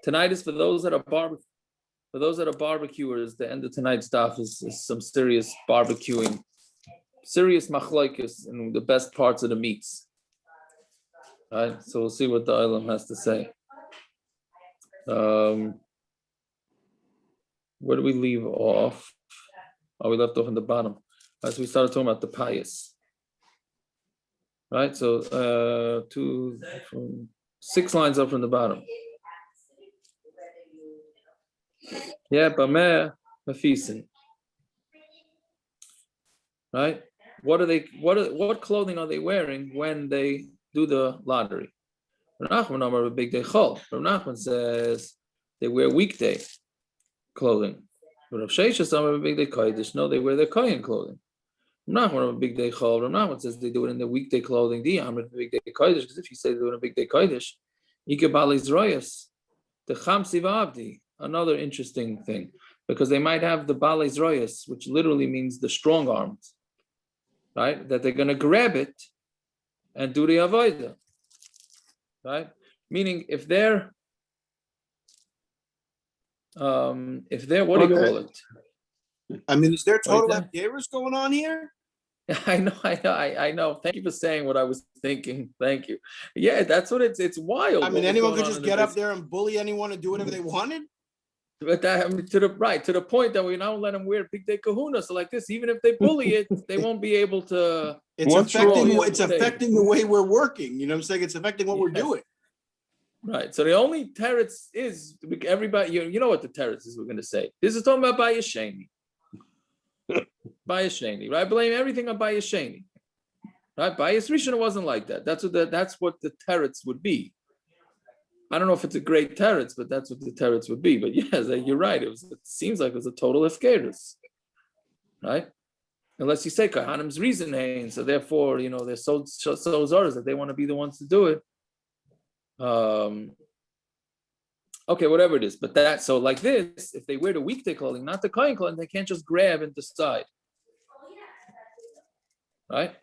Tonight is for those that are barbecuers. The end of tonight's daf is some serious barbecuing, serious machlokes in the best parts of the meats. All right, so we'll see what the Olam has to say. Where do we leave off? Oh, we left off in the bottom. Right, so we started talking about the pious. Right, so 6 lines up from the bottom. Yeah, Bameh Mafisin. Right? What clothing are they wearing when they do the lottery? Rav Nachman a big day Chol. Rav Nachman says they wear weekday clothing. But Rav Sheshes a big day kodesh. No, they wear their kohen clothing. Rav Nachman a big day Chol. Rav Nachman says they do it in their weekday clothing. The Amud big day kodesh. Because if you say they do it in a big day kodesh, Ikebali's royas, the Chamsi V'Abdi. Another interesting thing, because they might have the Balei Royas, which literally means the strong armed, right? That they're going to grab it and do the avoda, right? Meaning, if they're what do you call it? I mean, is there total Abderas going on here? I know. Thank you for saying what I was thinking. Thank you. Yeah, that's what it's wild. I mean, anyone could just get up there and bully anyone and do whatever they wanted. But that, I mean, to the point that we now let them wear big day kahuna. So like this, even if they bully it, they won't be able to. It's affecting the way we're working. You know what I'm saying? It's affecting what we're doing. Right. So the only teretz is everybody. You know what the teretz is? We're going to say this is talking about Bayesheni. Bayesheni, right? Blame everything on Bayesheni. Right? Bayes Rishon wasn't like that. That's what the teretz would be. I don't know if it's a great teretz, but that's what the teretz would be. But yes, you're right. It seems like it was a total efkerus, right? Unless you say kohanim's reasoning, so therefore, they're so zaras that they want to be the ones to do it. Okay, whatever it is. But so like this, if they wear the weekday clothing, not the kohen clothing, they can't just grab and decide, right?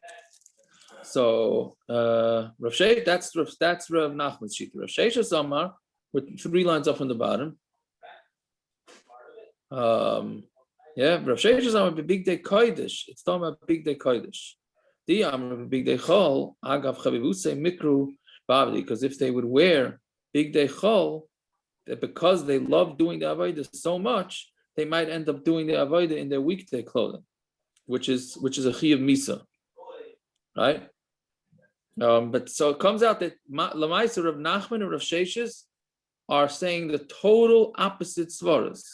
So Rav Shei, that's Rav Nachman's shita. Rav Sheshes Amar with 3 lines up from the bottom. Rav Sheshes Amar big day kodesh. It's talking about big day kodesh. The Amar big day Chol agav chavivuse mikru bavdi. Because if they would wear big day Chol, that because they love doing the avoda so much, they might end up doing the avoda in their weekday clothing, which is a chiyuv misa, right? But so it comes out that Lamaisa Rav Nachman and Rav Sheshes are saying the total opposite svaras.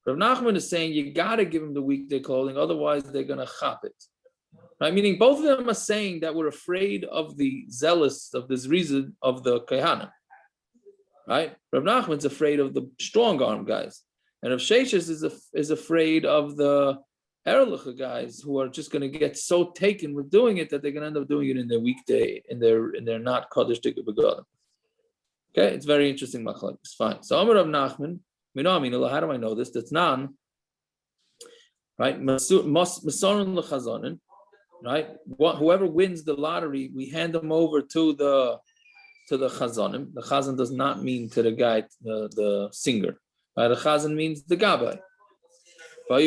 Rav Nachman is saying you gotta give them the weekday clothing, otherwise they're gonna chop it. Right? Meaning both of them are saying that we're afraid of the zealous of this reason of the kohanim. Right? Rav Nachman's afraid of the strong arm guys, and Rav Sheshes is afraid of the Erlich guys who are just going to get so taken with doing it that they're going to end up doing it in their weekday, in their not kodesh tikkur begadim. Okay, it's very interesting. Machlokes. Fine. So Amar Rav Nachman, how do I know this? That's nan, right? Masaron lechazanin, right? Whoever wins the lottery, we hand them over to the chazanim. The chazan does not mean to the guy, the singer. Right? The chazan means the gabbai. And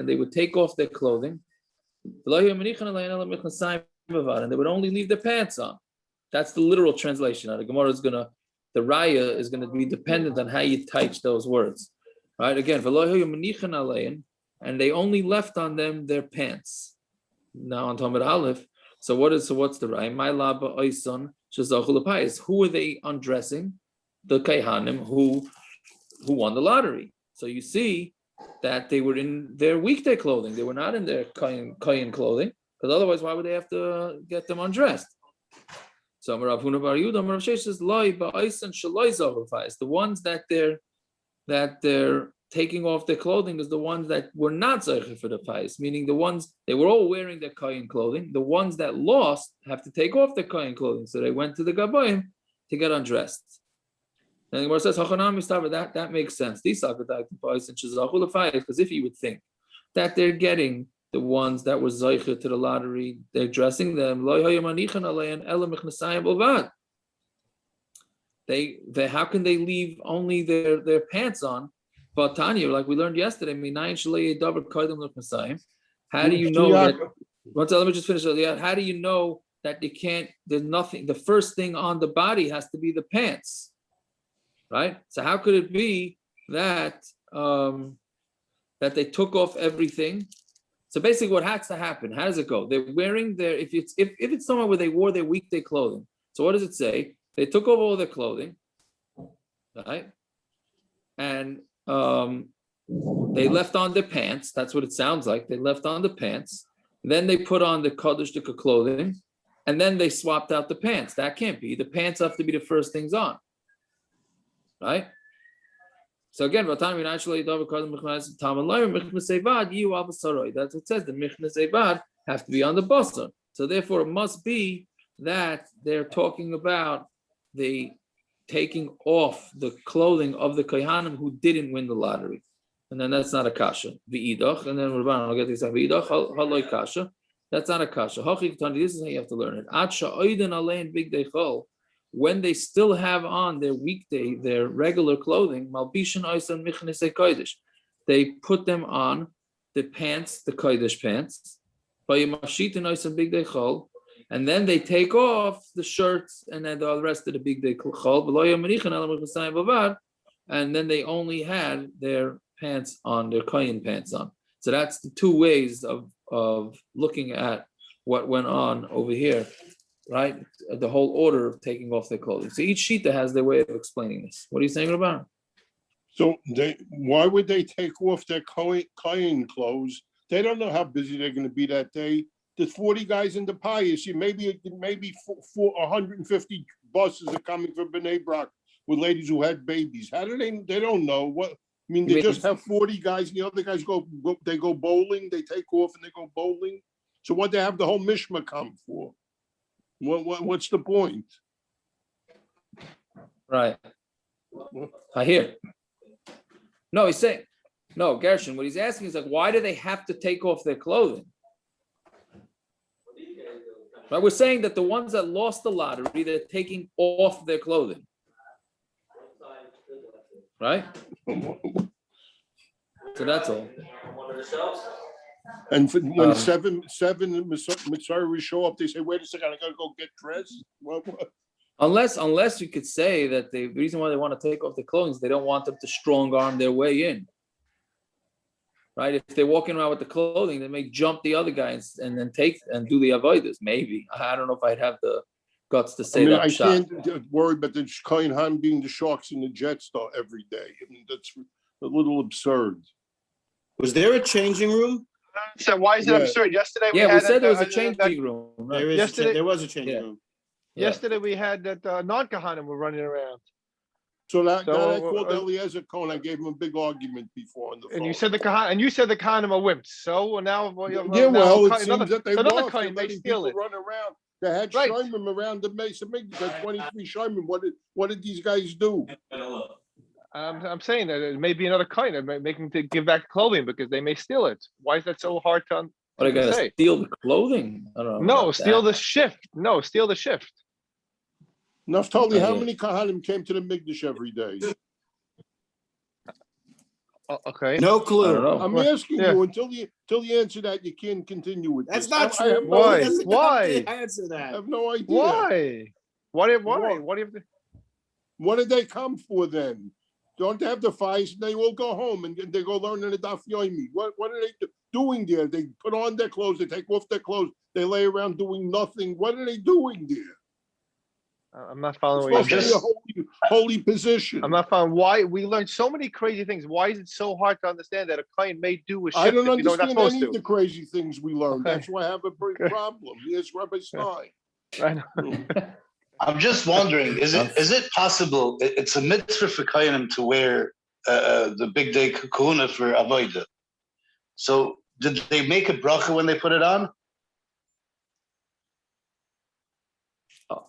they would take off their clothing, and they would only leave their pants on. That's the literal translation. Now, the Gemara the raya is gonna be dependent on how you touch those words. Right? Again, and they only left on them their pants. Now on Talmud Aleph. So what's the raya? My laba oison shezachul. Who are they undressing? The kohanim who won the lottery. So you see that they were in their weekday clothing. They were not in their kohen clothing, because otherwise, why would they have to get them undressed? So Rav Huna bar Yehuda, Rav Sheshes says, "Loi ba'oisen shaloi zavufais." The ones that they're taking off their clothing is the ones that were not zeicher for the pais, meaning the ones they were all wearing their kohen clothing. The ones that lost have to take off their kohen clothing, so they went to the gabayim to get undressed. And the Gemara says, that makes sense. Because if you would think that they're getting the ones that were zeicher to the lottery, they're dressing them. they how can they leave only their pants on? But Tanya, like we learned yesterday, how do you know that? Let me just finish. How do you know that you can't? There's nothing. The first thing on the body has to be the pants, right? So how could it be that that they took off everything? So basically, what has to happen? How does it go? They're wearing their if it's somewhere where they wore their weekday clothing. So what does it say? They took off all their clothing, right? And they left on their pants. That's what it sounds like. They left on the pants. Then they put on the kodesh clothing, and then they swapped out the pants. That can't be. The pants have to be the first things on, right? So again, that's what it says. The Mishna Zevad have to be on the basar. So therefore, it must be that they're talking about the taking off the clothing of the kohanim who didn't win the lottery. And then that's not a kasha. V'idach, and then Rabban, I'll get this. V'idach, haloi kasha. That's not a kasha. This is how you have to learn it. Atsha oiden alein big day chol. When they still have on their weekday, their regular clothing, malbishan oisan michnese kodesh. They put them on the pants, the kodesh pants. V'yimashit oisan big day chol. And then they take off the shirts and then the rest of the big day chol. And then they only had their pants on, their kohen pants on. So that's the two ways of looking at what went on over here, right? The whole order of taking off their clothing. So each shita has their way of explaining this. What are you saying about? So why would they take off their kohen clothes? They don't know how busy they're going to be that day. There's 40 guys in the pious. Maybe 150 buses are coming from Bnei Brak with ladies who had babies. How do they don't know what? I mean, they just have 40 guys, and the other guys go bowling, they take off and they go bowling. So what they have the whole Mishna come for? What's the point? Right. I hear. No, he's saying, no, Gershon, what he's asking is like, why do they have to take off their clothing? Right, we're saying that the ones that lost the lottery, they're taking off their clothing. Right? So that's all. And when seven Mitzvahs show up, they say, wait a second, I gotta go get dressed. What? Unless you could say that the reason why they want to take off their clothing is they don't want them to strong arm their way in. Right? If they're walking around with the clothing, they may jump the other guys and then take and do the avodas. Maybe. I don't know if I'd have the guts to say that. I can't worry about the kohen being the Sharks and the Jets though every day. I mean, that's a little absurd. Was there a changing room? So why is it absurd? Yesterday we said there was a changing room. Right? There was a changing room. Yesterday we had that non-kohanim were running around. So that I called Eliezer Cohen. I gave him a big argument before on the phone. And you said the kohanim are wimps. So now, it seems that they another lost. kohen may steal it. Run around. They had Shimon around the Mesa Mikdash. They had 23 Shimon. What did these guys do? I'm saying that it may be another kohen that may make them to give back clothing because they may steal it. Why is that so hard to say? Are they going to steal the clothing? I don't know. No, steal the shift. No, steal the shift. Naftali, how many kohanim came to the Mikdash every day? Okay. No clue. I'm asking you until you answer that, you can't continue with That's this. not true. Why? Answer that. I have no idea. Why? What do you have to? What did they come for then? Don't they have the fires and they will go home and they go learn in the Daf Yomi? What are they doing there? They put on their clothes, they take off their clothes, they lay around doing nothing. What are they doing there? I'm not following. It's supposed to be a holy position. I'm not following. Why we learned so many crazy things? Why is it so hard to understand that a client may do a shift? I don't understand any of the crazy things we learned. Okay. That's why I have a big problem. Yes, Rabbi Stein. I know. I'm just wondering, is it possible? It's a mitzvah for kohanim to wear the big day kahuna for avoda. So did they make a bracha when they put it on?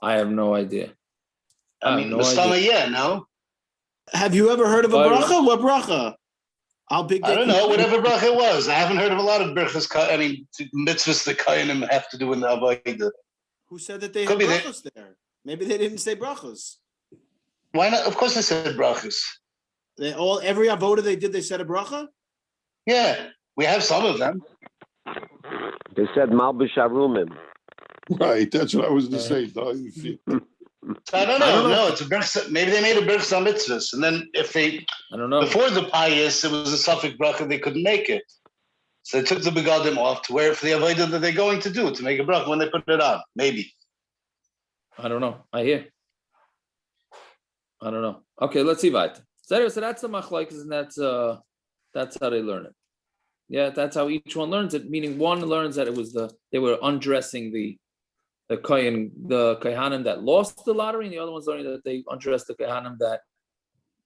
I have no idea. I mean, no. Have you ever heard of a bracha? What bracha? I don't know, whatever bracha it was. I haven't heard of a lot of brachas, mitzvahs the kohanim have to do in the avoda. Who said that they had brachas there? Maybe they didn't say brachas. Why not? Of course, I said brachas. Every avoda they did, they said a bracha? Yeah, we have some of them. They said Malbish Arumim. Right, that's what I was to say. So I don't know. No, it's a berch. Maybe they made a berch mitzvahs, and then if they, I don't know. before the pious, it was a suffix bracha, they couldn't make it. So they took the begadim off to wear it for the avoda that they're going to do, to make a bracha when they put it on. Maybe. I don't know. I hear. I don't know. Okay, let's see what. So that's the machlokes, and that's how they learn it. Yeah, that's how each one learns it. Meaning, one learns that it was they were undressing the kohanim that lost the lottery, and the other one's learning that they undressed the kohanim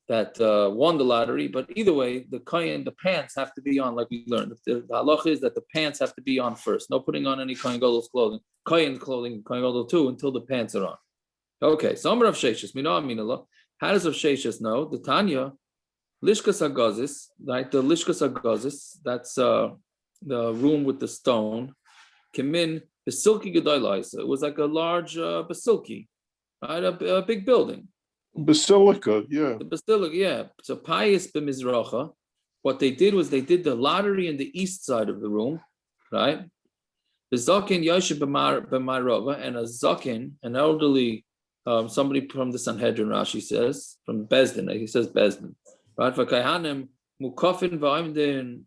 that won the lottery. But either way, the kohen, the pants have to be on, like we learned. The halacha is that the pants have to be on first. No putting on any kohen gadol's clothing, kohen gadol too, until the pants are on. Okay, so Amar of Sheshes, Mina Aminallah. How does Rav Sheshes know? The Tanya, lishkas hagazis, right? The lishkas hagazis, that's the room with the stone. Kimin basilki gedoylaisa. It was like a large basilki, right? A big building. Basilica, yeah. The basilica, yeah. So pious b'mizracha. What they did was they did the lottery in the east side of the room, right? The zakin yoshe b'marova, and a zakin, an elderly. Somebody from the Sanhedrin, Rashi says, from Bezdin, he says Bezdin, right? For kohanim, mukafin v'aimdin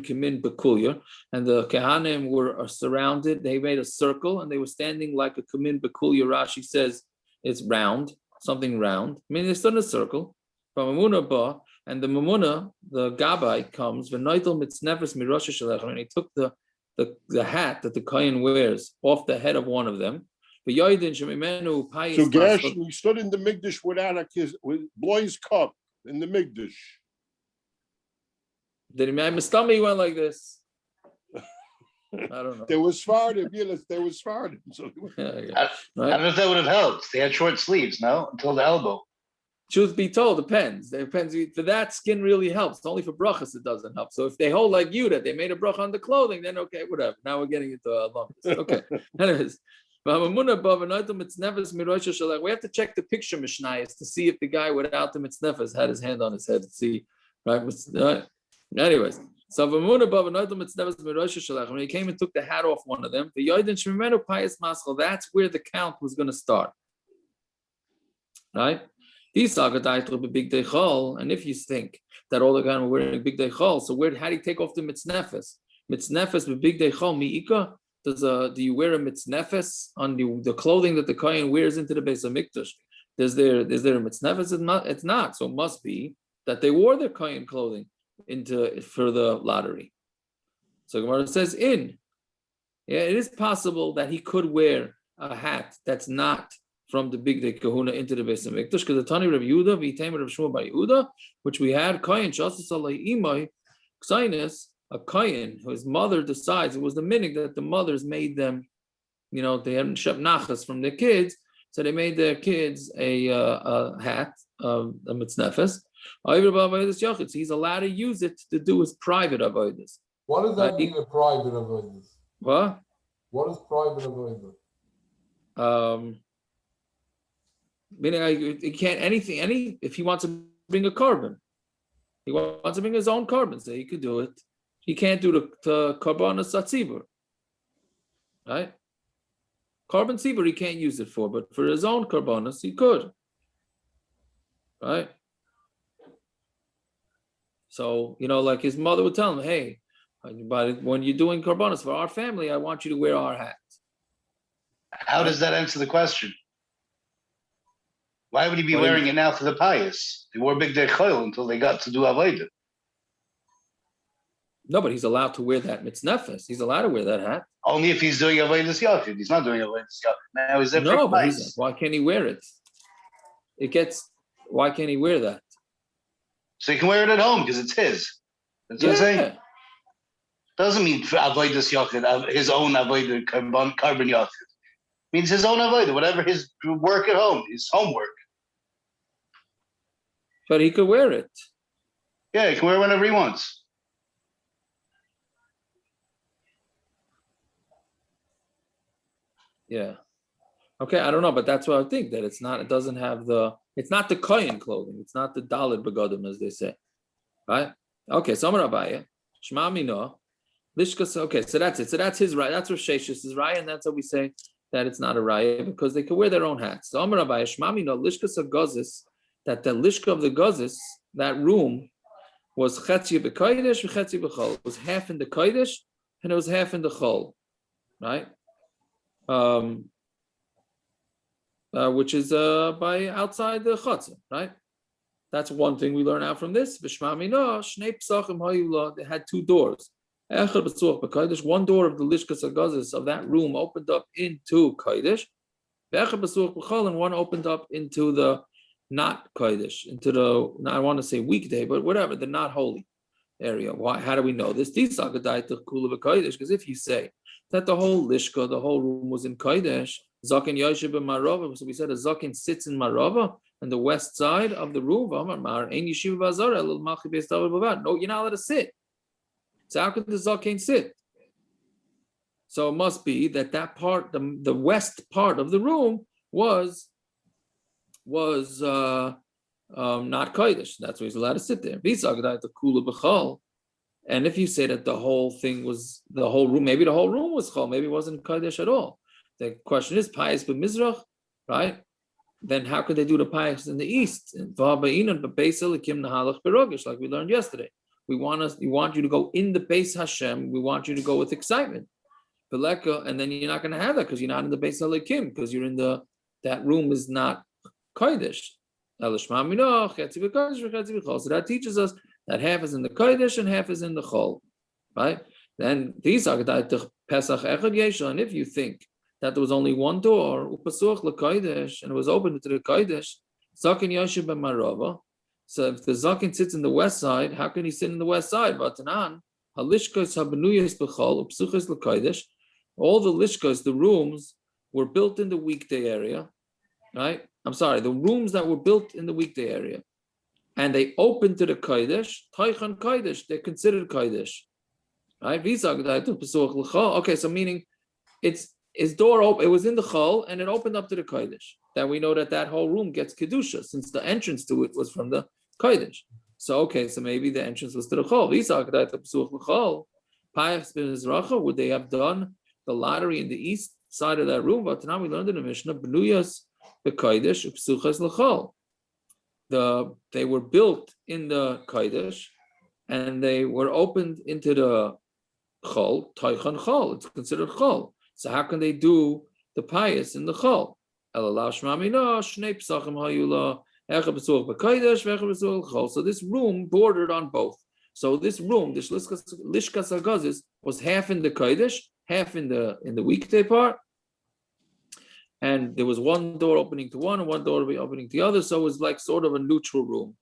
kimin bekulya, and the kohanim were surrounded. They made a circle, and they were standing like a kimin bekulya. Rashi says it's round, something round. I mean, they stood in a circle. From Mamuna ba, and the Mamuna, the Gabai comes v'noitel mitznefes mirosha shalech, and he took the hat that the kohen wears off the head of one of them. So Gershon, he stood in the Migdash without with Bloy's cup in the Migdash. Did he make my stomach went like this? I don't know. There was Sfardim, yes, there was Sfardim. So right? I don't know if that would have helped. They had short sleeves, no? Until the elbow. Truth be told, depends. It depends. For that, skin really helps. Only for brachas it doesn't help. So if they hold like you, that they made a bracha on the clothing, then okay, whatever. Now we're getting into lumpus. Okay. Anyways. We have to check the picture Mishnayos to see if the guy without the mitznefes had his hand on his head to see, right? Anyways, so when he came and took the hat off one of them, that's where the count was going to start, right? And if you think that all the guys were wearing big day chol, so how do you take off the mitznefes? Mitznefes with big day chol miika. Do you wear a mitznefes on the clothing that the kohen wears into the Beis Hamikdash? Is there a mitznefes? It's not. So it must be that they wore their kohen clothing for the lottery. So Gemara says it is possible that he could wear a hat that's not from the big day kahuna into the Beis Hamikdash, because the Tani Rav Yehuda v'Item Rav Shmuel bar Yehuda, which we had kohen shasas alei imay ksainis. A kohen whose mother decides, it was the minig that the mothers made them, they hadn't shep nachas from their kids, so they made their kids a hat, a mitznefes. He's allowed to use it to do his private avodas. What does that mean, a private avodas? What? What is private avodas? Meaning, he can't if he wants to bring a carbon, he wants to bring his own carbon, so he could do it. He can't do the karbanas atzibur, right? Carbon tzibur he can't use it for, but for his own karbanas he could, right? So like his mother would tell him, "Hey, but when you're doing karbanas for our family, I want you to wear our hat." How does that answer the question? Why would he be wearing it now for the pious? They wore big day chol until they got to do avoda. No, but he's allowed to wear that mitznefes. He's allowed to wear that hat. Only if he's doing avodas yachid. He's not doing avodas yachid. Now is that no? But nice? Why can't he wear it? Why can't he wear that? So he can wear it at home because it's his. That's what I'm saying. Doesn't mean for avodas yachid, his own avoda carbon yachid. Means his own avoda, whatever his work at home, his homework. But he could wear it. Yeah, he can wear it whenever he wants. Yeah. Okay, I don't know, but that's what I think, that it's not, it doesn't have it's not the kohen clothing, it's not the dalit begodim, as they say. Right? Okay, so Amar Abaya, Shema Mino, lishkas, okay, so that's it. So that's his right, that's Rosh Hashish's right, and that's how we say that it's not a raya, because they can wear their own hats. So Amar Abaya, Shema Mino, lishkas hagazis, that the lishka of the gazis, that room, was chetzi b'kodesh, chetzi b'chol. It was half in the kodesh, and it was half in the chol. Right? Which is by outside the chutzah, right? That's one thing we learn out from this. They had two doors. One door of the lishkas hagazis of that room opened up into kodesh, and one opened up into the not kodesh, into the, I want to say weekday, but whatever, the not holy area. Why? How do we know this? Because if you say that the whole lishka, the whole room was in kodesh, zaken yoshev b'marava, so we said a zaken sits in marava, and the west side of the room, no, you're not allowed to sit. So how could the zaken sit? So it must be that part, the west part of the room was not kodesh. That's why he's allowed to sit there. And if you say that the whole thing was the whole room, maybe the whole room was chol, maybe it wasn't kodesh at all. The question is payas b'mizrach, right? Then how could they do the payas in the east? Like we learned yesterday. We want you to go in the Beis Hashem. We want you to go with excitement. And then you're not going to have that because you're not in the Beis Halekim, because you're in that room is not kodesh. So that teaches us that half is in the kodesh and half is in the chol, right? Then these are Pesach echad yesha, and if you think that there was only one door, upasuch lekodesh, and it was open to the kodesh, zaken yoshev b'marava. So if the zaken sits in the west side, how can he sit in the west side? Vatanan halishkas habenuyas b'chol upsuchas lekodesh. All the lishkas, the rooms, were built in the weekday area, right? I'm sorry, the rooms that were built in the weekday area, and they open to the kodesh, taichan kodesh, they're considered kodesh, right? Okay, so meaning its door open, it was in the chol, and it opened up to the kodesh. Then we know that whole room gets kedusha, since the entrance to it was from the kodesh. So okay, so maybe the entrance was to the chol. Would they have done the lottery in the east side of that room? But now we learned in the Mishna, b'nuyas b'kodesh upsuchas l'chol. They were built in the kodesh, and they were opened into the chol, taichan chol. It's considered chol. So how can they do the pious in the chol? So this room bordered on both. So this room, this lishkas hagazis, was half in the kodesh, half in the weekday part, and there was one door opening to one and one door opening to the other. So it was like sort of a neutral room,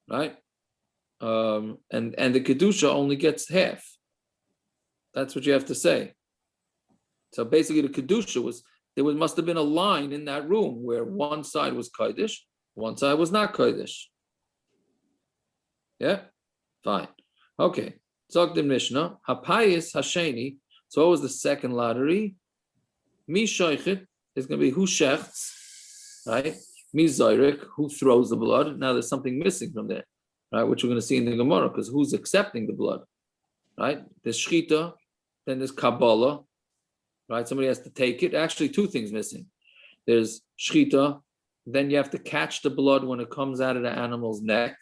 right? And the kedusha only gets half. That's what you have to say. So basically, the kedusha must have been a line in that room where one side was kodesh, one side was not kodesh. Yeah, fine. Okay. Zog the Mishna, hapayis hasheni. So what was the second lottery? Mi shoichet is going to be who shechts, right? Mi zoyrek, who throws the blood. Now there's something missing from there, right? Which we're going to see in the Gemara, because who's accepting the blood, right? There's shchita, then there's kabbalah, right? Somebody has to take it. Actually, two things missing. There's shchita, then you have to catch the blood when it comes out of the animal's neck,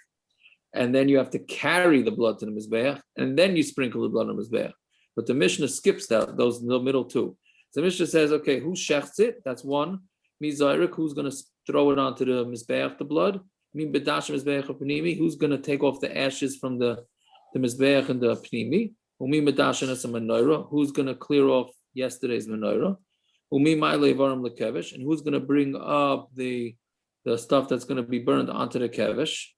and then you have to carry the blood to the mizbeach, and then you sprinkle the blood on the mizbeach. But the Mishnah skips those the middle two. So the Mishnah says, okay, who shechts it? That's one. Mizayrik, who's going to throw it onto the mizbeach, the blood? Who's going to take off the ashes from the mizbeach and the pnimi? Who's going to clear off yesterday's menorah? And who's going to bring up the stuff that's going to be burned onto the kevesh?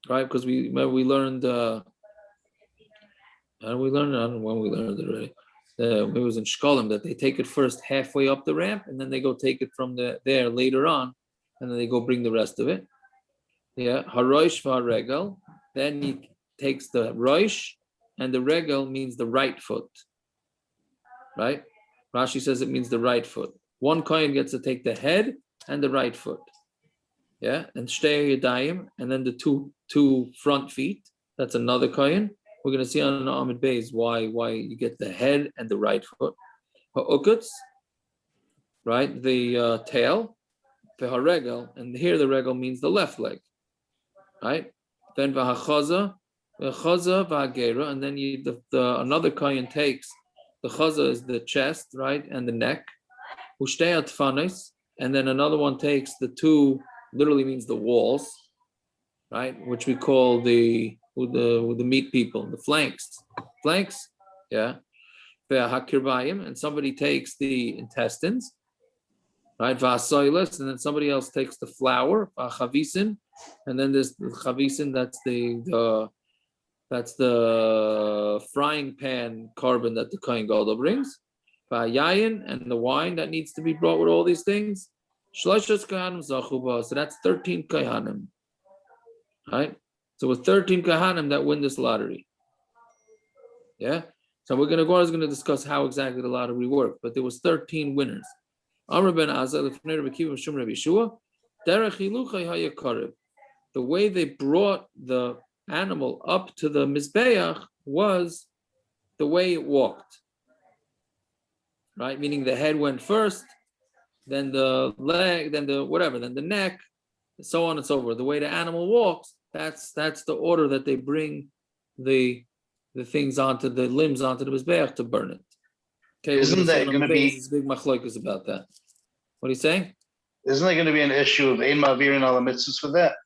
Right? Because we learned. I don't know when we learned it already. It was in Shkolim that they take it first halfway up the ramp, and then they go take it from there later on, and then they go bring the rest of it. Yeah, haroish v'haregel. Then he takes the roish, and the regel means the right foot. Right? Rashi says it means the right foot. one kohen gets to take the head and the right foot. Yeah, and shtei yadayim, and then the two front feet. That's another kohen. We're going to see on Amud Beis why you get the head and the right foot. Ha'ukutz, right? The tail. V'haregel, and here the regel means the left leg, right? Then v'hachaza v'hagera, and then another kohen takes the chaza is the chest, right, and the neck. Ushtei atfanis, and then another one takes the two, literally means the walls, right, which we call the meat people, the flanks, yeah. V'hakirbayim, and somebody takes the intestines. Right, vasoilus, and then somebody else takes the flour, chavisin, and then there's the chavisin. That's the frying pan carbon that the kohen gadol brings. Yayin, and the wine that needs to be brought with all these things. Shloshes kohanim zachuba. So that's 13 kohanim. Right. So with 13 kohanim that win this lottery. Yeah. So we're going to discuss how exactly the lottery worked, but there was 13 winners. The way they brought the animal up to the mizbeach was the way it walked, right? Meaning the head went first, then the leg, then the neck, so on and so forth. The way the animal walks, that's the order that they bring the things onto the limbs onto the mizbeach to burn it. Okay, isn't that going to be big machlokes about that? What are you saying? Isn't there going to be an issue of ein ma'avirin ala mitzvahs for that?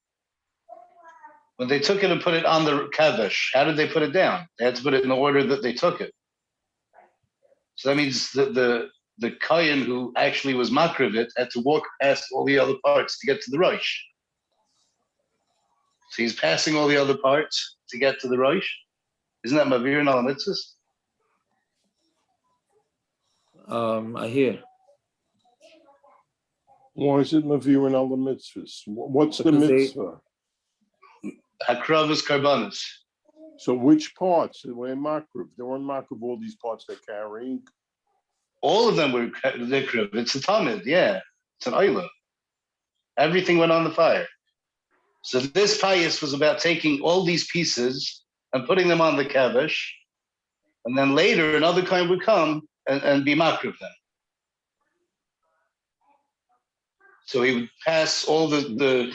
When they took it and put it on the kodesh, how did they put it down? They had to put it in the order that they took it. So that means the kohen who actually was makriv it had to walk past all the other parts to get to the rosh. So he's passing all the other parts to get to the rosh. Isn't that ma'avirin ala mitzvahs? I hear. Why is it Mavirin al the mitzvahs? What's the mitzvah? Hakravas karbanis. So which parts? They were makriv. They weren't makriv all these parts they're carrying. All of them were nikriv. It's a tamid, yeah. It's an oila. Everything went on the fire. So this payas was about taking all these pieces and putting them on the kodesh, and then later another kohen would come and be makriv them. So he would pass all the.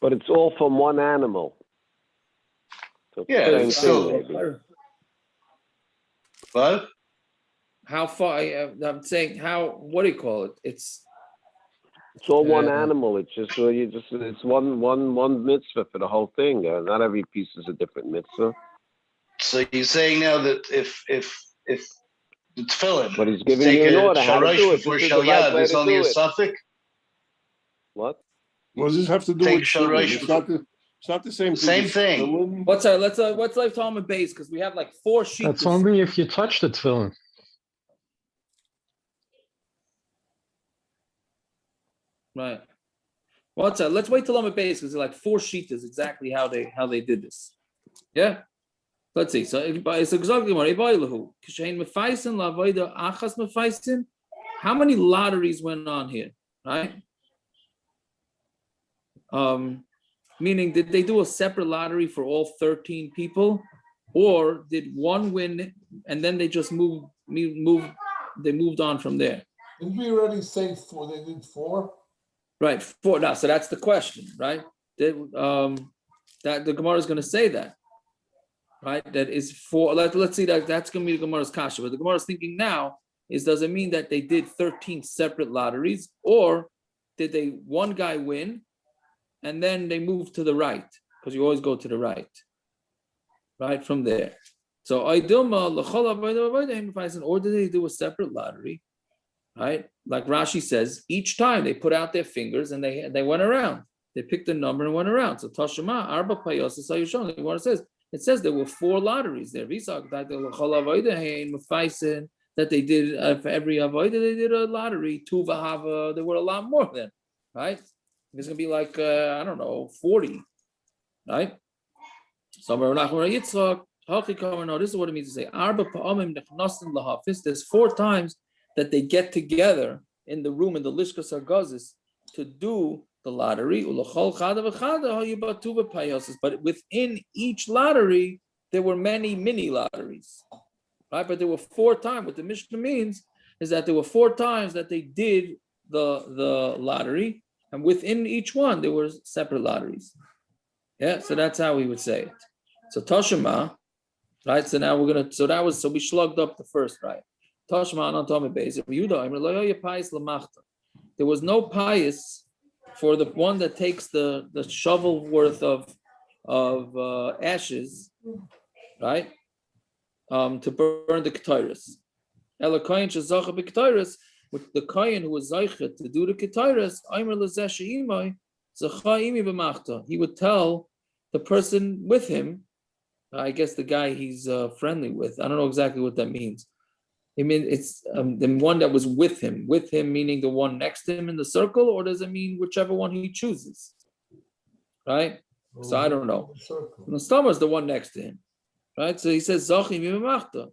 But it's all from one animal. So yeah, it's still. What? How far? I'm saying how. What do you call it? It's all one animal. It's just it's one mitzvah for the whole thing. Not every piece is a different mitzvah. So you're saying now that if the tefillin, but he's giving you an order how to do it. Before Shalyad, there's only a suffix. What? What does this have to do with Shalosh? It's not the same. Same thing. What's like Talmud base, because we have like 4 sheets. That's only if you touch the tefillin. Right. What's that? Let's wait till Talmud base, because they're like 4 sheets is exactly how they did this. Yeah. Let's see. So it's exactly what how many lotteries went on here, right? Meaning, did they do a separate lottery for all 13 people, or did one win and then they just moved on from there? Didn't we already say 4? They did 4? Right, 4. Now, so that's the question, right? That the Gemara is going to say that, right? That is 4. Let's see that's going to be the Gemara's kasha. But the Gemara is thinking now is, does it mean that they did 13 separate lotteries, or did one guy win and then they moved to the right, because you always go to the right from there. So or did they do a separate lottery, right? Like Rashi says, each time they put out their fingers and they went around. They picked a number and went around. So Tashema Arba Payos Sayushon. What it says there were 4 lotteries there. That they did for every avoda, they did a lottery. Tuvahava, there were a lot more then, right? It's gonna be like 40, right? So this is what it means to say. There's 4 times that they get together in the room in the lishkas hagazis to do the lottery. But within each lottery, there were many mini lotteries, right? But there were 4 times. What the Mishna means is that there were 4 times that they did the lottery, and within each one there were separate lotteries. Yeah, so that's how we would say it. So Toshima, right? So now we're gonna. So we slugged up the first, right? Toshima anatome base. There was no pious for the one that takes the shovel worth of ashes, right? To burn the ketores. Ela kohen shezacha b'ketores, with the kohen who was zeichet to do the ketores, aimer lezesh imay zacha imi b'machta. He would tell the person with him, I guess the guy he's friendly with. I don't know exactly what that means. I mean, it's the one that was with him meaning the one next to him in the circle, or does it mean whichever one he chooses? Right? So I don't know. The stomach is the one next to him, right? So he says, Zachi mimachta.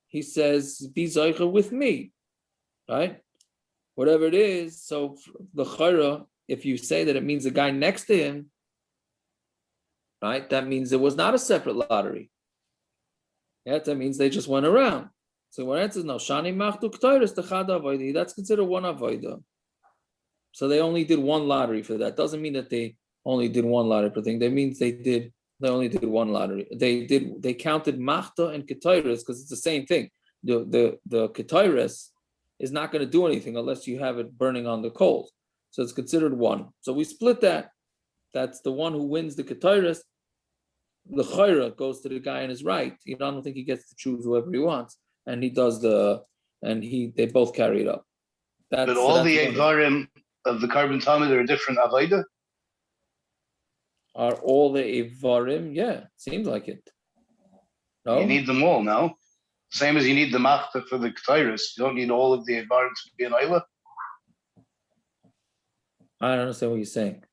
He says, be Zaycha with me, right? Whatever it is. So the chayra, if you say that it means the guy next to him, right? That means it was not a separate lottery. Yeah, that means they just went around. So when it says no, shani machtu k'tayres techada avoda, that's considered one avoda. So they only did one lottery for that. Doesn't mean that they only did one lottery per thing. That means they only did one lottery. They counted machta and k'tayres because it's the same thing. The k'tayres is not going to do anything unless you have it burning on the coals. So it's considered one. So we split that. That's the one who wins the k'tayres. The chayra goes to the guy on his right. I don't think he gets to choose whoever he wants. And he does they both carry it up. But all the avarim of the carbon talmud are a different avoda? Are all the avarim? Yeah, seems like it. No? You need them all now. Same as you need the machta for the ketores. You don't need all of the avarim to be an oila. I don't understand what you're saying.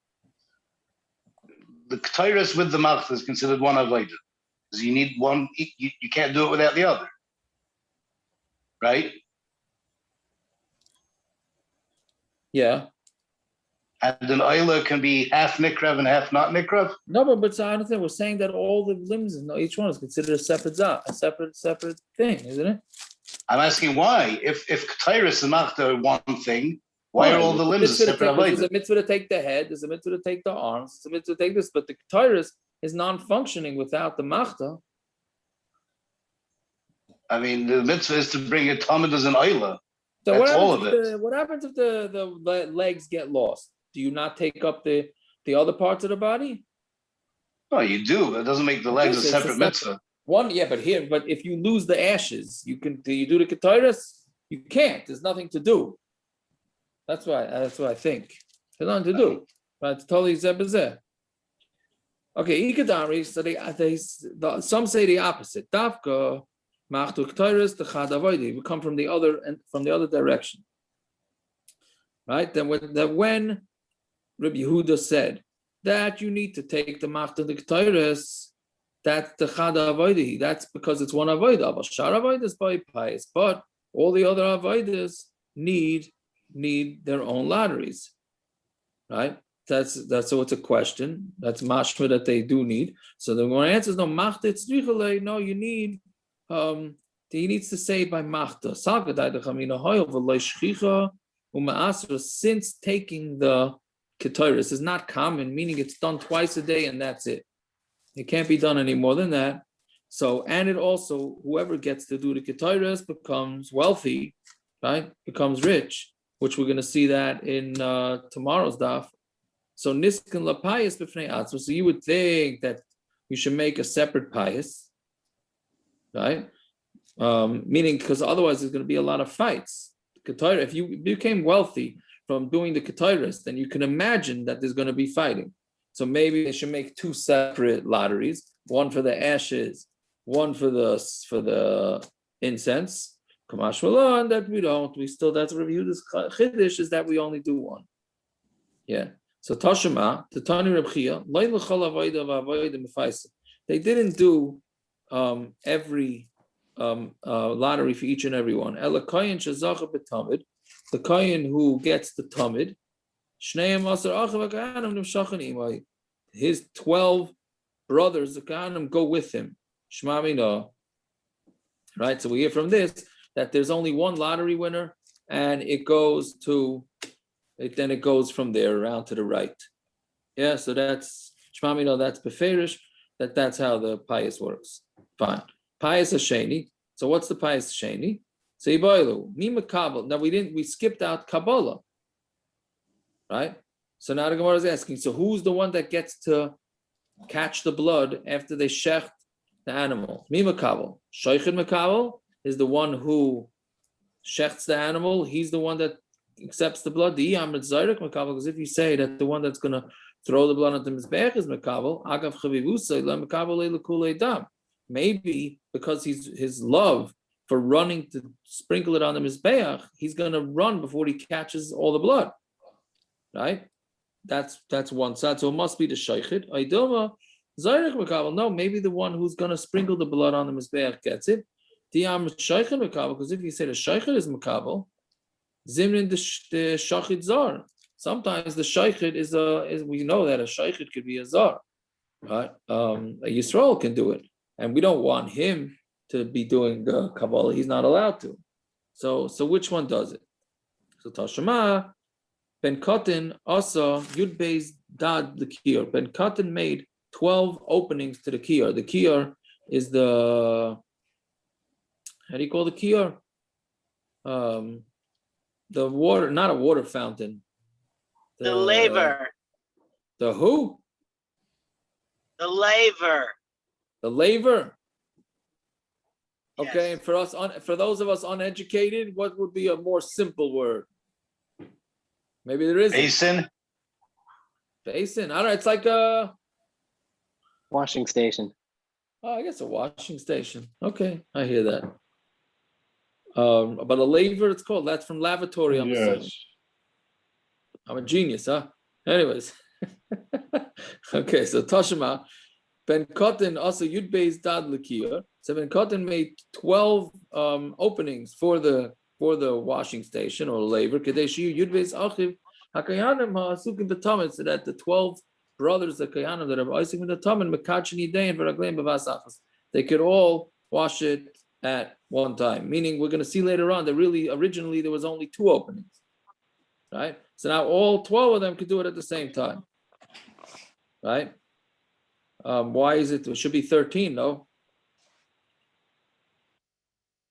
The ketores with the machta is considered one avoda. Because you need one, you can't do it without the other. Right? Yeah. And an oila can be half nikrav and half not nikrav? No, but I understand. We're saying that all the limbs, each one is considered a separate separate thing, isn't it? I'm asking why. If ketores and machta are one thing, why are all the limbs a separate avoda? There's a mitzvah to take the head, there's a mitzvah to take the arms, there's a mitzvah to take this, but the ketores is non-functioning without the machta. I mean, the mitzvah is to bring a talmud as an oila. So that's all of it. What happens if the legs get lost? Do you not take up the other parts of the body? No, you do. It doesn't make the legs a separate mitzvah. But if you lose the ashes, do you do the ketores? You can't. There's nothing to do. That's what I think. There's nothing to do. But it's totally zebazeh. Okay, ikadari. So some say the opposite. Dafka machtu ketores techad avoda. We come from the other direction. Right? Then when Rabbi Yehuda said that you need to take the machta the ketores, that's the chada avodah. That's because it's one avodah. But shar avodas by pious, but all the other avodas need their own lotteries, right? That's so it's a question. That's mashma that they do need. So the one answer is no machta tzrichale. No, you need. He needs to say by machta. Since taking the ketores is not common, meaning it's done twice a day and that's it. It can't be done any more than that. So, and it also, whoever gets to do the ketores becomes wealthy, right? Becomes rich, which we're going to see that in tomorrow's daf. So, niskan la pious b'fnei atzma. So you would think that you should make a separate pious, right? Meaning, because otherwise there's going to be a lot of fights. If you became wealthy from doing the ketores, then you can imagine that there's going to be fighting. So maybe they should make 2 separate lotteries, one for the ashes, one for the incense. Kamash Mallah, and that we don't. We still, that's a review. This chiddush is that we only do one. Yeah. So Tashima, Tatani Reb Chia, they didn't do every lottery for each and every one. the kohen who gets the tamid, his 12 brothers, the kohanim, go with him. Right, so we hear from this that there's only one lottery winner, and it goes from there around to the right. Yeah, so that's shmamino. That's beferish. That's how the pious works. Fine. Pious hasheni. So what's the pious hasheni? So yiboilu mi makabel. Now we skipped out Kabbalah. Right. So now the Gemara is asking. So who's the one that gets to catch the blood after they shecht the animal? Mi makabel. Shoichin makabel is the one who shechts the animal. He's the one that accepts the blood. The amud zayrek makabel, because if you say that the one that's going to throw the blood onto the mizbeach is makabel, agav chavivusay la makabel lekulei dam. Maybe because his love for running to sprinkle it on the mizbeach, he's going to run before he catches all the blood. Right? That's one side. So it must be the shaychid. Aydoma zayrek makabel. No, maybe the one who's going to sprinkle the blood on the mizbeach gets it. The amud shaychid makabel, because if you say the shaychid is makabel, zimrin the shachid zar. Sometimes the shaychid is we know that a shaychid could be a zar, right? A Yisrael can do it, and we don't want him to be doing the Kabbalah. He's not allowed to. So which one does it? So Tashema Ben Katin also Yud Beis Dad the Kiyur. Ben Katin made 12 openings to the Kiyur. The Kiyur is the, how do you call the Kiyur? The water, not a water fountain. The laver. The who? The laver. The laver. Okay, Yes. and for those of us uneducated, what would be a more simple word? Maybe there isn't. Basin. Basin. All right, it's like a Washing station. Oh, I guess a washing station. Okay, I hear that. But a laver, it's called. That's from lavatory. I'm assuming. Yes. I'm a genius, huh? Anyways. Okay, so Tashima, Ben Katin also Yud Beis Dad L'Kiyur. So Ben Katin made 12 openings for the washing station or laver. Kodesh Yud Beis Achiv HaKayanim HaAsukim B'Tamid, so that the 12 brothers, the Kayanim that are Asukim B'Tamid Mekachin Yidein V'Ragleim B'Vasachas, they could all wash it at one time. Meaning, we're going to see later on that really originally there was only 2 openings. Right? So now all 12 of them could do it at the same time. Right? Why is it? It should be 13, no?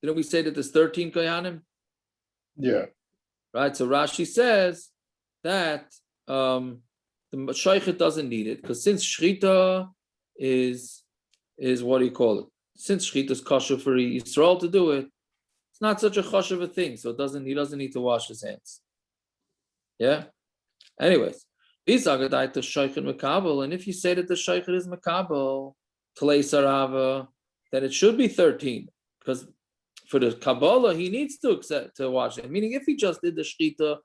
Didn't we say that there's 13 kohanim? Yeah. Right. So Rashi says that the shaychet doesn't need it because since shchita is what do you call it? Since shchita is kosher for Yisrael to do it, it's not such a chosh of a thing. So he doesn't need to wash his hands. Yeah. Anyways, and if you say that the shaychet is makabel, tlei sarava, then it should be 13 because for the Kabbalah he needs to accept to wash it. Meaning, if he just did the shchita,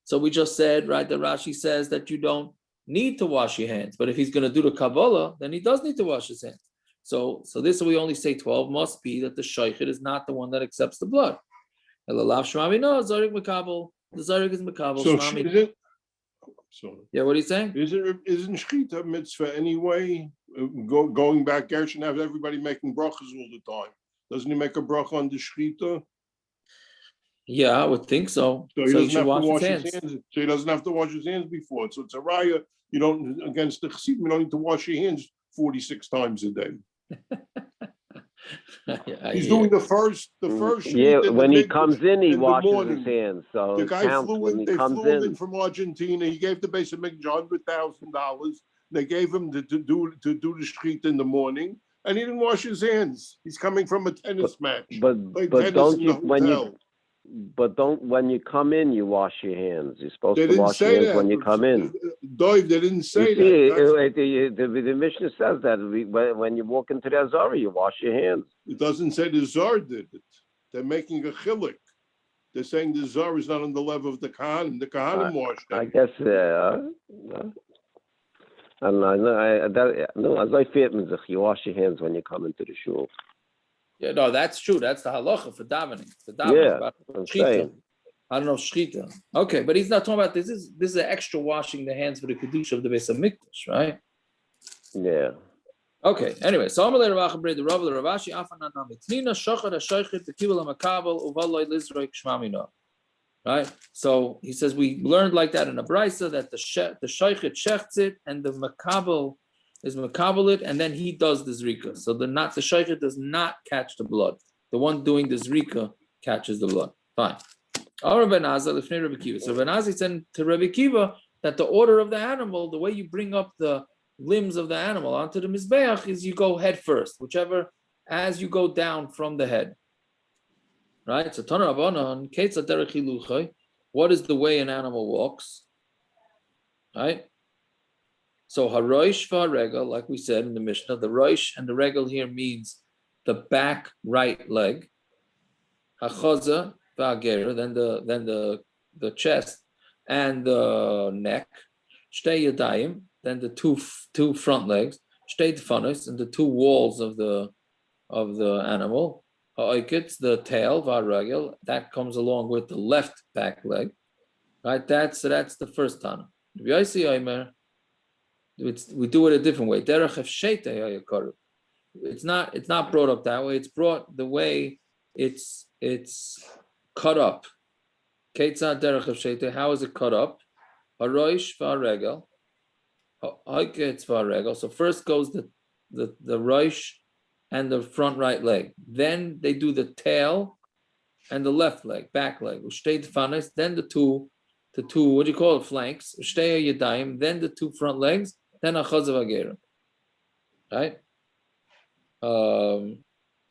so we just said right that Rashi says that you don't need to wash your hands, but if he's going to do the Kabbalah, then he does need to wash his hands. So this we only say 12 must be that the shaychet is not the one that accepts the blood. No, zarik makabel. The zarik is makabel. So yeah, what are you saying? Isn't shchita mitzvah anyway? Going back, Gershon have everybody making brachas all the time. Doesn't he make a bracha on the shchita? Yeah, I would think so. So he doesn't have to wash his hands. So he doesn't have to wash his hands before. So it's a raya. You don't against the chassidim. You don't need to wash your hands 46 times a day. He's doing the first. Yeah, when he comes in, he washes his hands. So the guy flew in. They flew in from Argentina. He gave the base of $100,000. They gave him to do the shchita in the morning, and he didn't wash his hands. He's coming from a tennis match. But don't you when you come in, you wash your hands. You're supposed to wash your hands when you come in. Dave, they didn't say that. The Mishna says that when you walk into the Azara, you wash your hands. It doesn't say the Zar did it. They're making a chilik. They're saying the Zar is not on the level of the Kahanim. The Kahanim washed it. I guess, and as I feel, you wash your hands when you come into the shul. Yeah, no, that's true. That's the halacha for davening. Yeah, I'm saying. I don't know, shchita. Okay, but he's not talking about this. This is an extra washing the hands for the kedusha of the Beis Hamikdash, right? Yeah. Okay. Anyway, so Amalei Rav Acha the Rav Ravashi Afanan Mitnina Shachar HaShoichet Tekibel HaMakabel Uvaloi Lizroi Kshmamino. Right. So he says we learned like that in a brisa that the Shoichet shechts it and the Makabel is Makabel it, and then he does the zrika. So the Shoichet does not catch the blood. The one doing the zrika catches the blood. Fine. So Rabbi Nazi said to Rabbi Kiva that the order of the animal, the way you bring up the limbs of the animal onto the mizbeach is you go head first, whichever, as you go down from the head. Right? So Tana Rabbanan, Ketzad derech hiluchai, what is the way an animal walks? Right? So haroish v'haregel, like we said in the Mishnah, the roish and the regel here means the back right leg. Hachaza then the chest and the neck, shtei yadayim, then the two front legs, shtei tfanos, and the two walls of the animal, ha'oiketz, the tail, v'haragel, that comes along with the left back leg, right? That's the first tana. We do it a different way. Derech hefshetei hayakaru. It's not brought up that way. It's brought the way it's cut up. Ketzad derech hefshetei. How is it cut up? Haroish v'haregel. Ha'oiketz v'haregel. So first goes the roish and the front right leg. Then they do the tail and the left leg, back leg. Ushtei tfanos. Then the two, what do you call it, flanks. Ushtei yadayim. Then the two front legs. Then achazav agera. Right?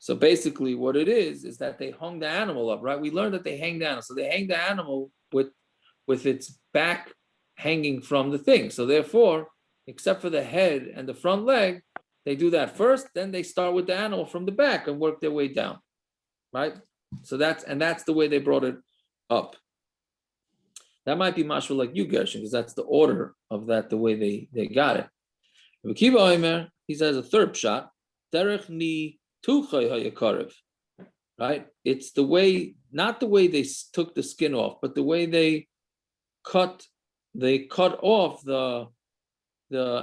So basically what it is that they hung the animal up, right? We learned that they hang the animal. So they hang the animal with its back hanging from the thing. So therefore, except for the head and the front leg, they do that first, then they start with the animal from the back and work their way down, right? So that's the way they brought it up. That might be mashal like you, Gershon, because that's the order of that, the way they got it. Kiva Omer, he says a third shot, derech ni tuchay hayakarev, right? It's the way, not the way they took the skin off, but the way they cut off the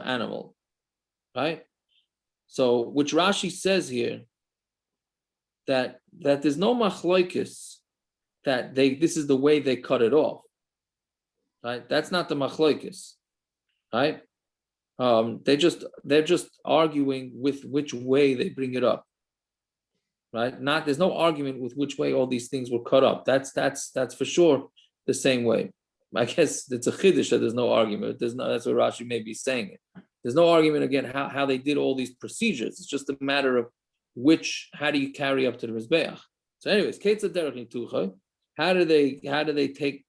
animal, right? So, which Rashi says here that there's no machlokes that this is the way they cut it off, right? That's not the machlokes, right? They're just arguing with which way they bring it up, right? There's no argument with which way all these things were cut up. That's for sure the same way. I guess it's a chiddush that there's no argument. That's what Rashi may be saying it. There's no argument again how they did all these procedures. It's just a matter of how do you carry up to the mizbeach. So, anyways, ketzad derech nituchay. How do they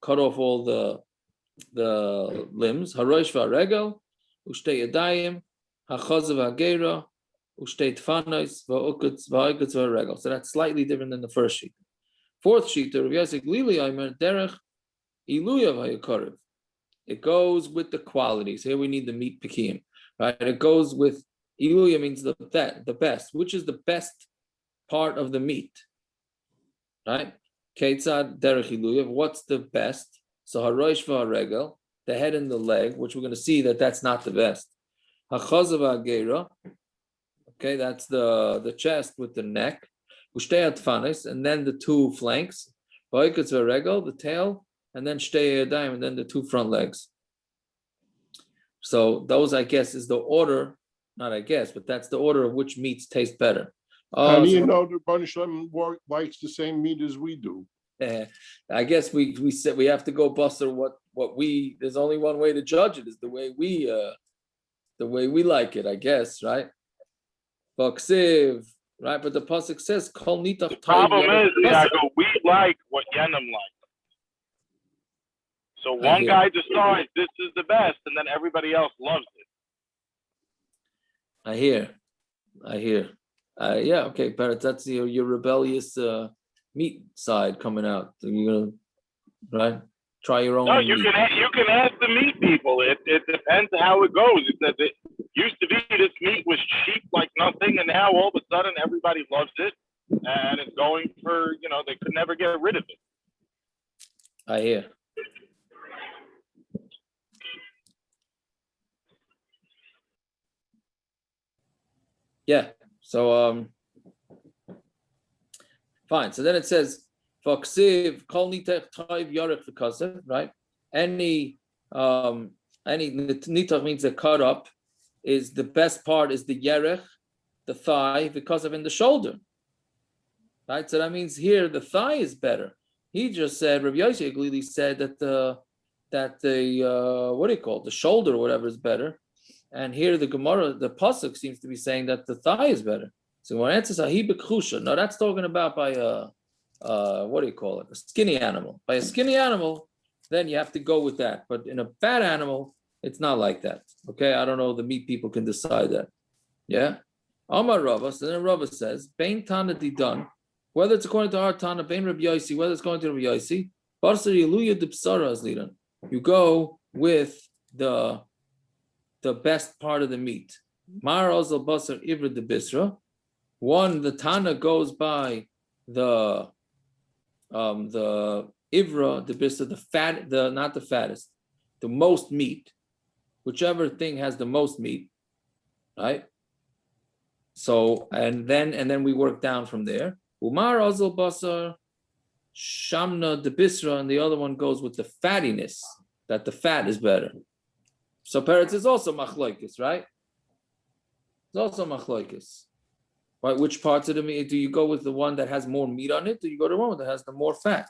cut off all the limbs? Haroish v'haregel, ushtei yadayim, hachazav hagera, ushtei tfanos, v'oiketz v'haregel. So that's slightly different than the first sheet. Fourth sheet, Rav Yosef Glili Aimer derech iluya v'hayakarev. It goes with the qualities. Here we need the meat pikiyim, right? It goes with iluya means the best. Which is the best part of the meat, right? Ketzad derech iluya. What's the best? So haroish v'haregel, the head and the leg, which we're going to see that's not the best. Hachazav hagera. Okay, that's the chest with the neck. Ushtei tfanos, and then the two flanks. V'oiketz v'haregel, the tail. And then shtei yadayim, and then the two front legs. So those, I guess, is the order. Not I guess, but that's the order of which meats taste better. How do you know the Baruch Shem likes the same meat as we do? I guess we said we have to go buster what we. There's only one way to judge it is the way we like it. I guess, right? Vaksiv, right? But the pasuk says kol nitach. The problem is, Yaakov, we like what Yenim likes. So one guy decides this is the best, and then everybody else loves it. I hear. Yeah, okay, Parrot, that's your rebellious meat side coming out. So you're gonna, right? Try your own. No, you can ask the meat people. It depends how it goes. It used to be this meat was cheap like nothing, and now all of a sudden everybody loves it, and it's going for they could never get rid of it. I hear. Yeah. So fine. So then it says Foksiv Kol Nitach Taiv Yarech V'Kasev, right? Any nitach means the cut up is the best part is the yerech, the thigh, because of in the shoulder. Right? So that means here the thigh is better. He just said, Rabbi Yossi Aglili said that the what do you call it? The shoulder or whatever is better. And here the Gemara, the pasuk seems to be saying that the thigh is better. So when it says ahi b'chusha, no, that's talking about by what do you call it? A skinny animal. By a skinny animal, then you have to go with that. But in a fat animal, it's not like that. Okay, I don't know. The meat people can decide that. Yeah. Amar Rava. So then Rava says, Bain Tana Didan, whether it's according to our Tana, Bain Rabbi Yossi, whether it's going to Rabbi Yossi, Barsar Yeluya Dipsara as Lidan. You go with the best part of the meat. Mar Ozal Basar Ivra de Bisra. One, the Tana goes by the Ivra de Bisra, the fat, not the fattest, the most meat. Whichever thing has the most meat, right? So and then we work down from there. Umar Azal Basar Shamna de Bisra, and the other one goes with the fattiness, that the fat is better. So Peretz is also Machlokes, right? It's also Machlokes. Right? Which parts of the meat do you go with? The one that has more meat on it? Do you go to the one that has the more fat?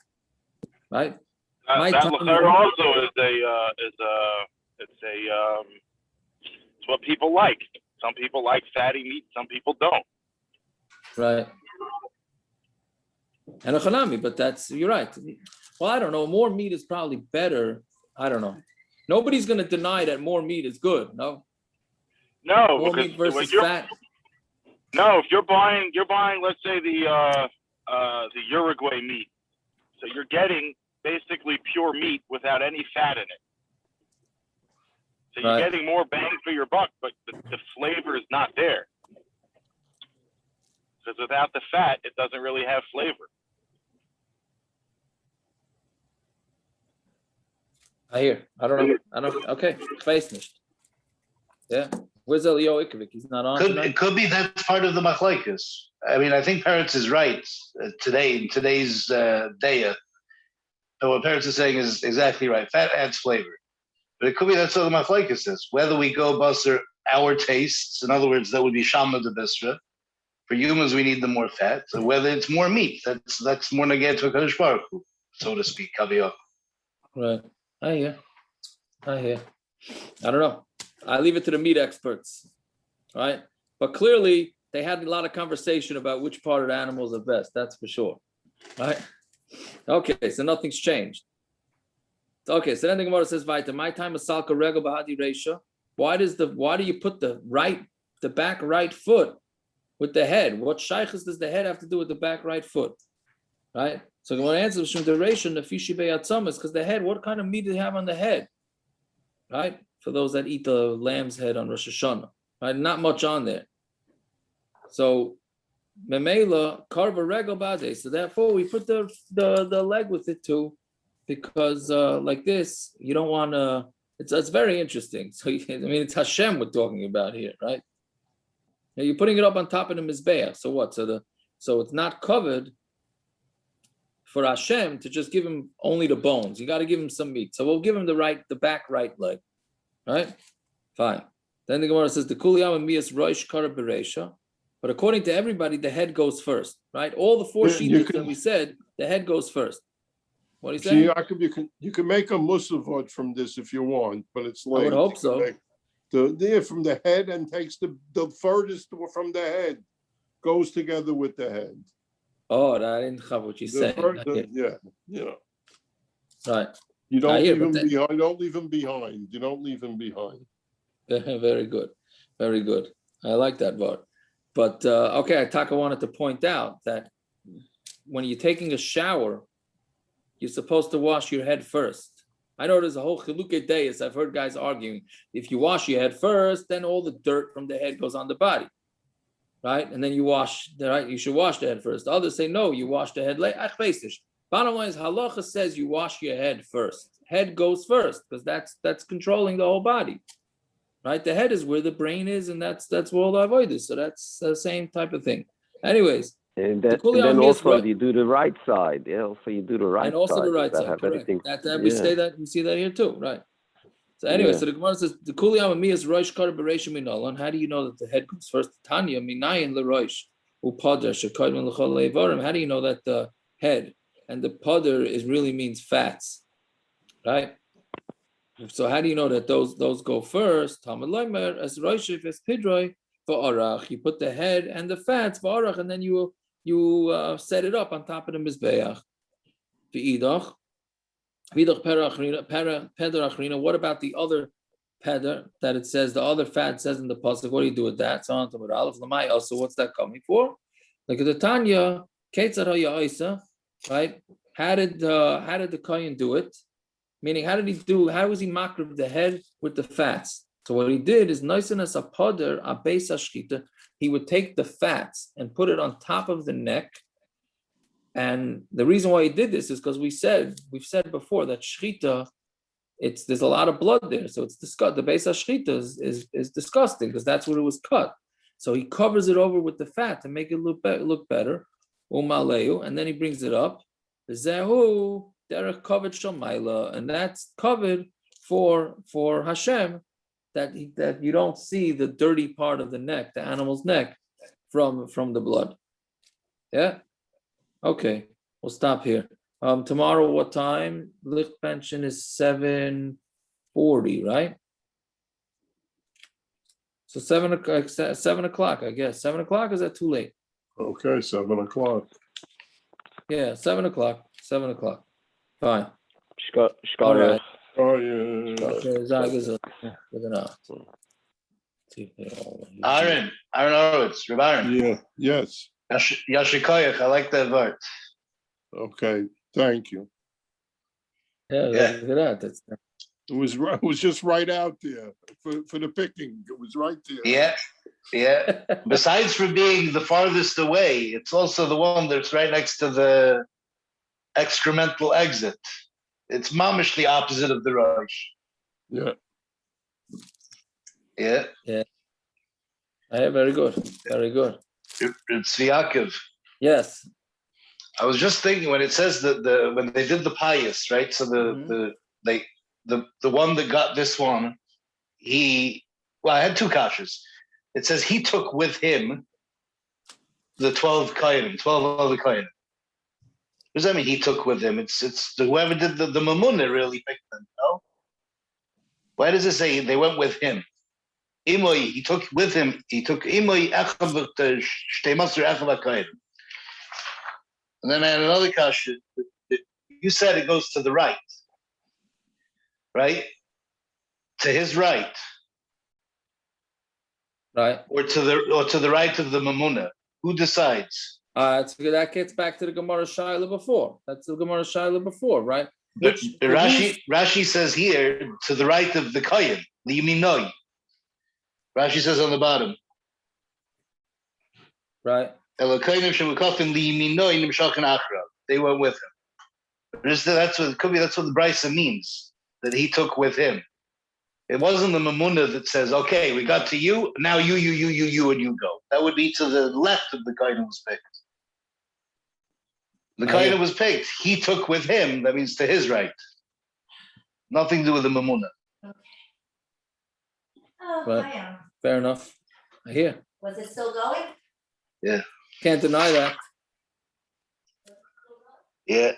Right? That also it's what people like. Some people like fatty meat, some people don't. Right. And a chanami, but you're right. Well, I don't know. More meat is probably better. I don't know. Nobody's going to deny that more meat is good. No. No, more meat versus fat. No, if you're buying, let's say the Uruguay meat. So you're getting basically pure meat without any fat in it. So you're getting more bang for your buck, but the flavor is not there. Because without the fat, it doesn't really have flavor. I hear. I don't know. Okay. Face nicht. Yeah. Where's Elio Ikovic? He's not on tonight? It could be that's part of the Machlokes. I mean, I think Peretz is right today, in today's day. But what Peretz is saying is exactly right. Fat adds flavor. But it could be that's what the Machlokes is. Whether we go basar our tastes, in other words, that would be Shama de Bisra. For humans, we need the more fat. So whether it's more meat, that's more negated to a kodesh baruch hu, so to speak. Kaviyah. Right. I hear. I don't know. I leave it to the meat experts. Right. But clearly, they had a lot of conversation about which part of the animals are best. That's for sure. Right. Okay. So nothing's changed. Okay. So then the Gemara says, "Vaita my time is salka regel bahadi reisha." Why do you put the back right foot with the head? What shaykhs does the head have to do with the back right foot? Right? So the answer is from the ration, the fishi beyatzam is because the head, what kind of meat do they have on the head? Right? For those that eat the lamb's head on Rosh Hashanah. Right? Not much on there. So memela karva regel bade. So therefore we put the leg with it too, because like this, you don't want to. It's very interesting. So it's Hashem we're talking about here, right? Now you're putting it up on top of the mizbeach. So what? So it's not covered for Hashem to just give him only the bones. You got to give him some meat. So we'll give him the back right leg, right? Fine. Then the Gemara says the kuliyam and miyas roish kara bereisha. But according to everybody, the head goes first, right? All the four sheets that we said, the head goes first. What do you say? You can make a musavot from this if you want, but it's late. I would hope so. From the head and takes the furthest from the head, goes together with the head. Oh, I didn't have what you said. Yeah. Right. You don't leave him behind. You don't leave him behind. Very good. Very good. I like that word. But okay, Taka wanted to point out that when you're taking a shower, you're supposed to wash your head first. I know there's a whole chiluke deis. I've heard guys arguing. If you wash your head first, then all the dirt from the head goes on the body, right? And then you should wash the head first. Others say no, you wash the head later. Bottom line is halacha says you wash your head first. Head goes first because that's controlling the whole body, right? The head is where the brain is, and that's where all the avoid is. So that's the same type of thing. Anyways, And then also you do the right side. Yeah, also you do the right side. And also the right that side, have correct. everything. We say that, we see that here too, right? So anyway, so the Gemara says the kuliyam mi is roish kar bereishim minalan. How do you know that the head comes first? Tanya minayin leroish upader shekodim l'chol leivarim. How do you know that the head and the pader is really means fats, right? So how do you know that those go first? Talmud leimer as roishif as pidroi va'arach. You put the head and the fats va'arach, and then you set it up on top of the mizbeach. V'idach peder achrina. What about the other peder that it says, the other fat says in the pasuk? What do you do with that? So on to Aleph Lamai. Also, what's that coming for? Like the Tanya, Ketzar ha'ya'isa, right? How did the kohen do it? Meaning, how was he makrib the head with the fats? So what he did is niceness a pader a beis hashchita. He would take the fats and put it on top of the neck. And the reason why he did this is because we've said before that shchita, there's a lot of blood there, so it's disgusting. The beis hashchita is disgusting because that's where it was cut. So he covers it over with the fat to make it look better. Umaleu, and then he brings it up. Zehu derech covered shamayla, and that's covered for Hashem, that you don't see the dirty part of the neck, the animal's neck, from the blood. Yeah. Okay, we'll stop here. Tomorrow, what time? Licht pension is 7:40, right? So 7 o'clock, I guess. 7 o'clock, is that too late? Okay, 7 o'clock. Yeah, 7 o'clock. 7 o'clock. Fine. All right. Oh, yeah. Aaron Horowitz, Reb Aaron. Yeah, yes. Yashikoyach, I like that word. Okay, thank you. Yeah, look at that. It was just right out there for the picking. It was right there. Yeah. Besides for being the farthest away, it's also the one that's right next to the excremental exit. It's mamish the opposite of the Rosh. Yeah. Very good. Very good. It's Yaakov. Yes. I was just thinking when it says that when they did the pious, right? So the one that got this one, I had two kashas. It says he took with him the 12 kohanim, 12 other kohanim. What does that mean? He took with him. It's whoever did the mamunah really picked them. No. Why does it say they went with him? Imoy, he took with him. He took imoy echav shteimasur echav kohanim. And then I had another kasha. You said it goes to the right, right? To his right, right, or to the right of the mamunah. Who decides? That gets back to the Gemara Shaila before. That's the Gemara Shaila before, right? Rashi says here to the right of the kohen, liyiminoi. Rashi says on the bottom, right? They went with him. That's what the Brisa means, that he took with him. It wasn't the Mamunah that says, okay, we got to you, now you, and you go. That would be to the left of the kohen who was picked. The kohen who was picked, he took with him, that means to his right. Nothing to do with the Mamunah. Right. Fair enough. I hear. Was it still going? Yeah. Can't deny that. Yeah.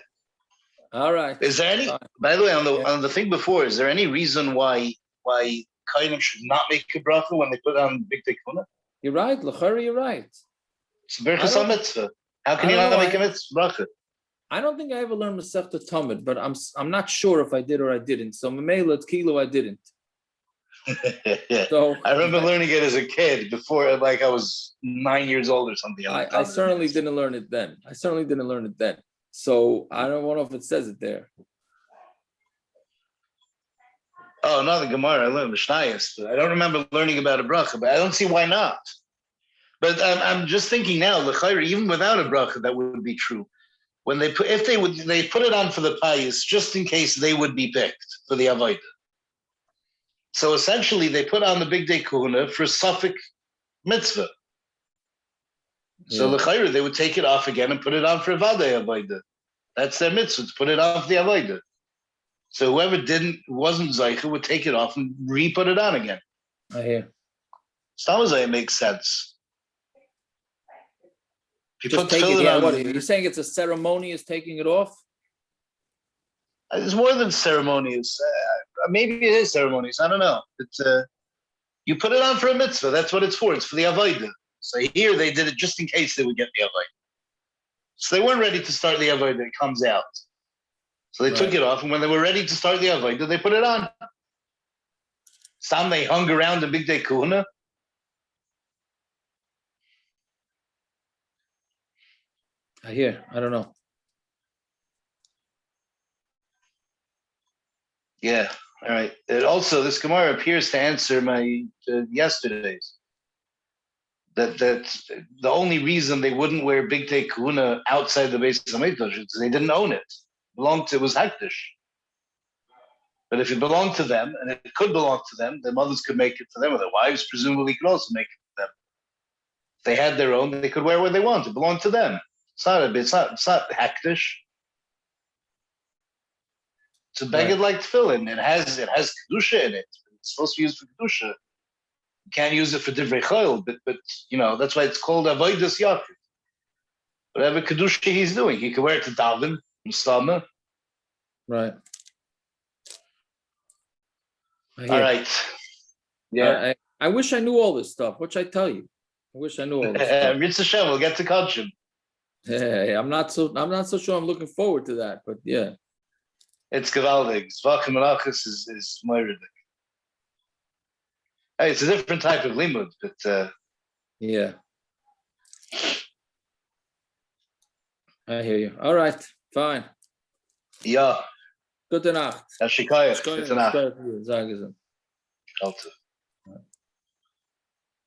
All right. Is there any? By the way, on the thing before, is there any reason why kohanim should not make a bracha when they put on big tekuna? You're right, L'chari, you're right. It's berachas mitzvah. How can you not make a mitzvah bracha? I don't think I ever learned Masechta Talmud, but I'm not sure if I did or I didn't. So Mamela Kilo, I didn't. Yeah. So I remember learning it as a kid before, like I was 9 years old or something. I certainly didn't learn it then. So I don't know if it says it there. Oh, not the Gemara. I learned Mishnayos, but I don't remember learning about a bracha. But I don't see why not. But I'm just thinking now, l'chayra, even without a bracha, that would be true. when they put they put it on for the pious just in case they would be picked for the avoda. So essentially, they put on the big day kahuna for suffix mitzvah. So the chayr, they would take it off again and put it on for avoda. That's their mitzvah, to put it on for the avoda. So whoever wasn't zeicha would take it off and re-put it on again. I hear. It makes sense. If you Just put take it, tefillin yeah, on, what, you're saying it's a ceremonious taking it off? it's more than ceremonious. Maybe it is ceremonious. I don't know. It's you put it on for a mitzvah. That's what it's for. It's for the avoda. So here they did it just in case they would get the avoda. So they weren't ready to start the avoda. It comes out. So they took it off, and when they were ready to start the avoda, they put it on. Some they hung around the big day kahuna. I hear. I don't know. Yeah. All right. And also, this Gemara appears to answer my yesterday's. That the only reason they wouldn't wear big day kahuna outside the base of Hamikdash is they didn't own it. It was hekdesh. But if it belonged to them, and it could belong to them, their mothers could make it for them, or their wives presumably could also make it for them. If they had their own, they could wear what they want. It belonged to them. It's not hekdesh. It's a beged like tefillin. It has kedusha in it. It's supposed to be used for kedusha. You can't use it for divrei chol, but that's why it's called avodas yakir. Whatever kedusha he's doing, he can wear it to daven, mustama. Right. All right. Yeah. I wish I knew all this stuff. What should I tell you? I wish I knew all this stuff. Ritz Hashem, we'll get to Kachim. Yeah, I'm not so sure I'm looking forward to that, but yeah. It's gewaldig. Zvach Malachis is moiridik. Hey, it's a different type of limud, but yeah. I hear you. All right, fine. Yeah. Gute Nacht. Gute Nacht. Sagen. Alter.